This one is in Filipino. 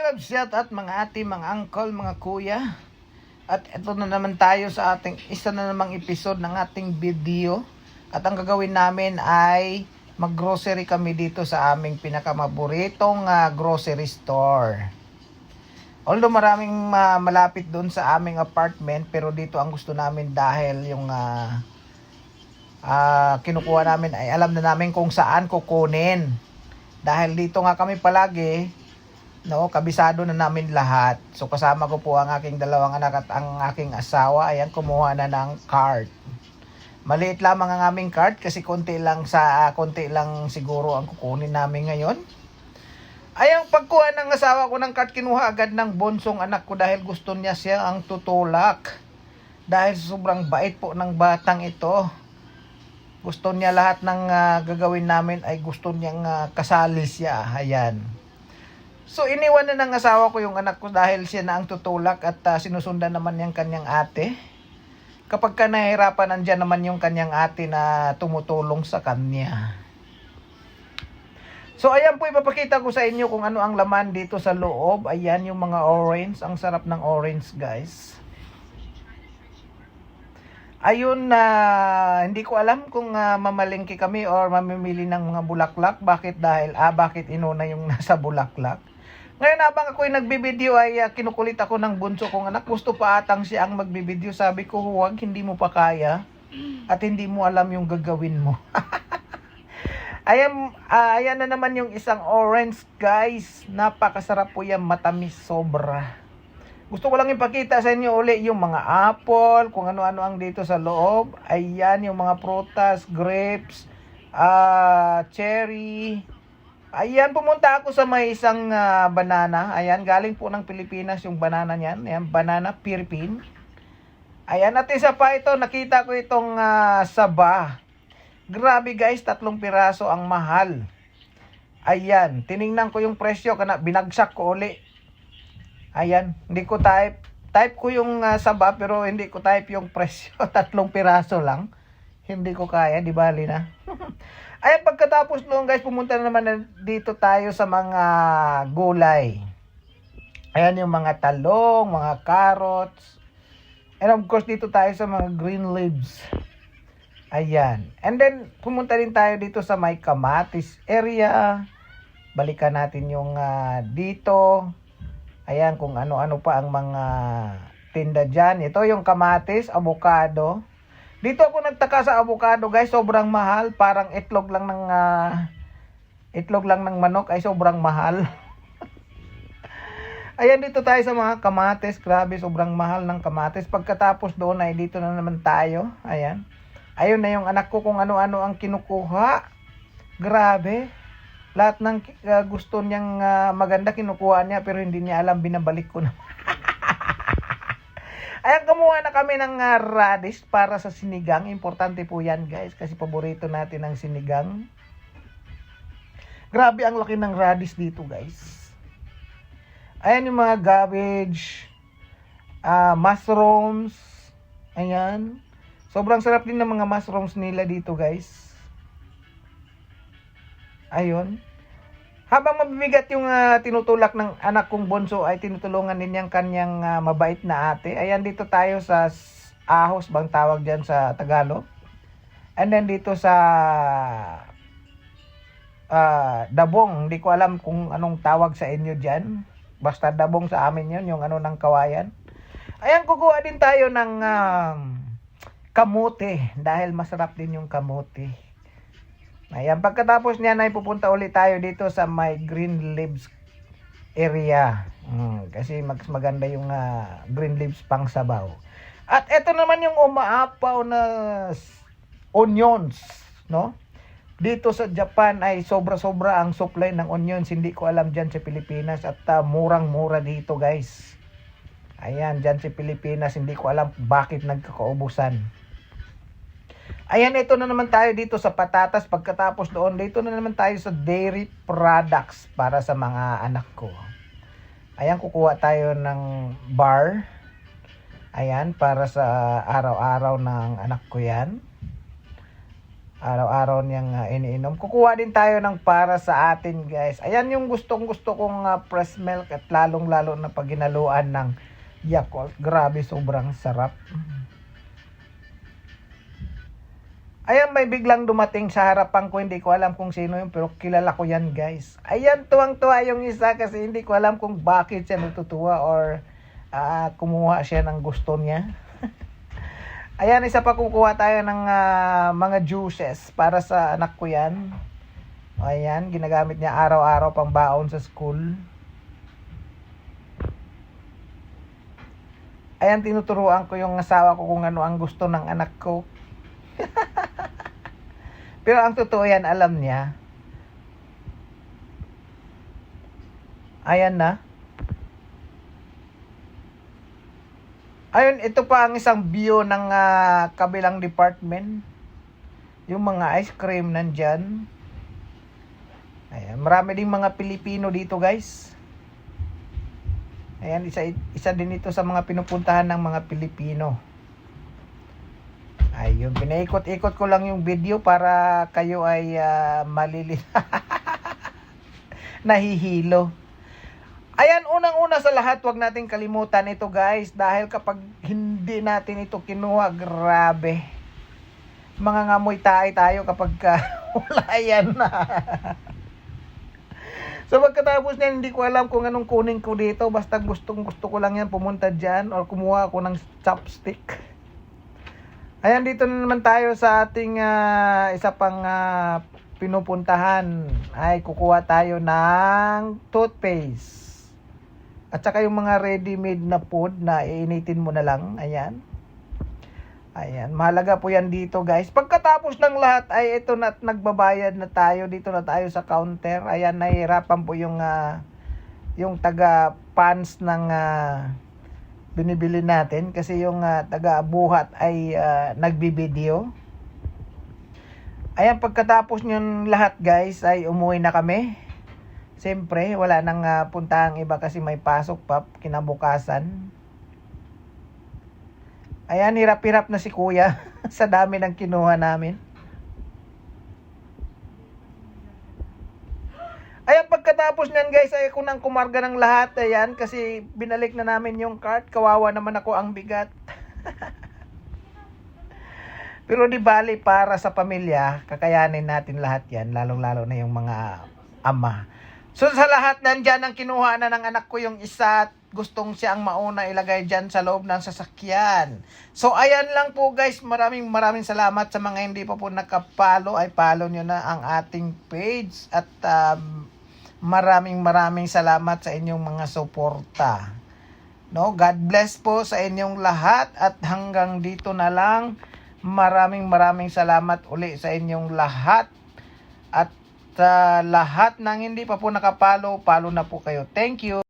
love shout out mga ate, mga uncle, mga kuya. At ito na naman tayo sa ating isa na namang episode ng ating video. At ang gagawin namin ay mag-grocery kami dito sa aming pinakamaboritong grocery store. Although maraming malapit doon sa aming apartment, pero dito ang gusto namin dahil yung kinukuha namin ay alam na namin kung saan kukunin. Dahil dito nga kami palagi, no, kabisado na namin lahat. So kasama ko po ang aking dalawang anak at ang aking asawa. Ayan, kumuha na ng cart. Maliit lamang ang aming cart kasi konti lang siguro ang kukunin namin ngayon. Ayang pagkuha ng asawa ko ng cart, kinuha agad ng bonsong anak ko dahil gusto niya siya ang tutulak. Dahil sobrang bait po ng batang ito. Gusto niya lahat ng gagawin namin ay gusto niyang kasali siya. Ayan. So iniwan na ng asawa ko yung anak ko dahil siya na ang tutulak at sinusundan naman yung kanyang ate. Kapag ka nahihirapan, nandiyan naman yung kanyang ate na tumutulong sa kanya. So ayan po, ipapakita ko sa inyo kung ano ang laman dito sa loob. Ayan yung mga orange. Ang sarap ng orange, guys. Ayun, hindi ko alam kung mamalengke kami or mamimili ng mga bulaklak. Bakit? Bakit inuna yung nasa bulaklak? Ngayon habang ako'y nagbibideo ay kinukulit ako ng bunso kong anak. Gusto pa atang siya ang magbibideo. Sabi ko, huwag, hindi mo pa kaya. At hindi mo alam yung gagawin mo. Ayan na naman yung isang orange, guys. Napakasarap po yan, matamis sobra. Gusto ko lang ipakita sa inyo uli yung mga apple, kung ano-ano ang dito sa loob. Ayan yung mga prutas, grapes, cherry. Ayan, pumunta ako sa may isang banana. Ayan, galing po ng Pilipinas yung banana niyan. Ayan, banana Philippine. Ayan, at isa pa ito, nakita ko itong saba. Grabe guys, 3 piraso ang mahal. Ayan, tiningnan ko yung presyo, binagsak ko uli. Ayan, hindi ko type ko yung saba pero hindi ko type yung presyo. 3 piraso lang. Hindi ko kaya, di bali na. Ayan, pagkatapos noon guys, pumunta na naman dito tayo sa mga gulay. Ayan yung mga talong, mga carrots. And of course, dito tayo sa mga green leaves. Ayan. And then, pumunta din tayo dito sa may kamatis area. Balikan natin yung dito. Ayan, kung ano-ano pa ang mga tinda dyan. Ito yung kamatis, avocado. Dito ako nagtaka sa avocado, guys. Sobrang mahal. Parang itlog lang ng manok ay sobrang mahal. Ayan, dito tayo sa mga kamatis. Grabe, sobrang mahal ng kamatis. Pagkatapos doon ay dito na naman tayo. Ayan. Ayun na yung anak ko kung ano-ano ang kinukuha. Grabe. Lahat ng gusto niyang maganda kinukuha niya pero hindi niya alam, binabalik ko na. Ayan, kumuha na kami ng radish para sa sinigang. Importante po yan guys kasi paborito natin ang sinigang. Grabe ang laki ng radish dito guys. Ayan yung mga cabbage, mushrooms. Ayan. Sobrang sarap din ng mga mushrooms nila dito guys. Ayun. Habang mabibigat yung tinutulak ng anak kong bunso ay tinutulungan din niyang kanyang mabait na ate. Ayan, dito tayo sa ahos bang tawag dyan sa Tagalog. And then dito sa dabong. Hindi ko alam kung anong tawag sa inyo dyan. Basta dabong sa amin yun, yung ano ng kawayan. Ayan, kukuha din tayo ng kamote. Dahil masarap din yung kamote. Ayan, pagkatapos niyan ay pupunta ulit tayo dito sa may green leaves area. Kasi mas maganda yung green leaves pang sabaw. At ito naman yung umaapaw na onions, no? Dito sa Japan ay sobra-sobra ang supply ng onions. Hindi ko alam dyan sa Pilipinas at murang-mura dito guys. Ayan, dyan sa Pilipinas hindi ko alam bakit nagkakaubusan. Ayan, ito na naman tayo dito sa patatas. Pagkatapos doon, dito na naman tayo sa dairy products para sa mga anak ko. Ayan, kukuha tayo ng bar. Ayan, para sa araw-araw ng anak ko yan. Araw-araw niyang iniinom. Kukuha din tayo ng para sa atin, guys. Ayan yung gustong-gusto kong fresh milk at lalong-lalo na pag ginaluan ng Yakult. Grabe, sobrang sarap. Ayan, may biglang dumating sa harapan ko. Hindi ko alam kung sino yun, pero kilala ko yan, guys. Ayan, tuwang-tuwa yung isa kasi hindi ko alam kung bakit siya natutuwa or kumuha siya ng gusto niya. Ayan, isa pa kukuha tayo ng mga juices para sa anak ko yan. Ayan, ginagamit niya araw-araw pang baon sa school. Ayan, tinuturuan ko yung asawa ko kung ano ang gusto ng anak ko. Pero ang totoo yan, alam niya. Ayan na. Ayun, ito pa ang isang view ng kabilang department. Yung mga ice cream nandyan. Ayan, marami ding mga Pilipino dito, guys. Ayan, isa din ito sa mga pinupuntahan ng mga Pilipino. Ayun, pinaikot-ikot ko lang yung video para kayo ay nahihilo. Ayan, unang-una sa lahat, wag natin kalimutan ito, guys. Dahil kapag hindi natin ito kinuha, grabe. Mangangamoy tayo kapag wala yan na. So pagkatapos niyan, hindi ko alam kung anong kunin ko dito. Basta gusto ko lang yan pumunta dyan or kumuha ako ng chopstick. Ayan, dito na naman tayo sa ating isa pang pinupuntahan. Ay, kukuha tayo ng toothpaste. At saka yung mga ready-made na food na iinitin mo na lang. Ayan. Ayan. Mahalaga po yan dito, guys. Pagkatapos ng lahat ay ito na, nagbabayad na tayo. Dito na tayo sa counter. Ayan, nahihirapan po yung taga-pans ng binibili natin. Kasi yung taga-buhat ay nagbibideo. Ayan, pagkatapos nyon lahat, guys, ay umuwi na kami. Siyempre, wala nang puntahang iba kasi may pasok pa kinabukasan. Ayan, hirap-hirap na si kuya sa dami ng kinuha namin. Ayan, pagkatapos nyan, guys, ay ako nang kumarga ng lahat. Ayan, kasi binalik na namin yung cart. Kawawa naman ako, ang bigat. Pero di bali, para sa pamilya, kakayanin natin lahat yan. Lalong-lalo na yung mga ama. So sa lahat nandyan ang kinuha na ng anak ko yung isa at gustong siya ang mauna ilagay dyan sa loob ng sasakyan. So ayan lang po, guys, maraming salamat sa mga hindi pa po nakapalo. Ay follow nyo na ang ating page at maraming salamat sa inyong mga suporta. No, God bless po sa inyong lahat at hanggang dito na lang. Maraming salamat uli sa inyong lahat. At lahat ng hindi pa po nakapalo, follow na po kayo. Thank you.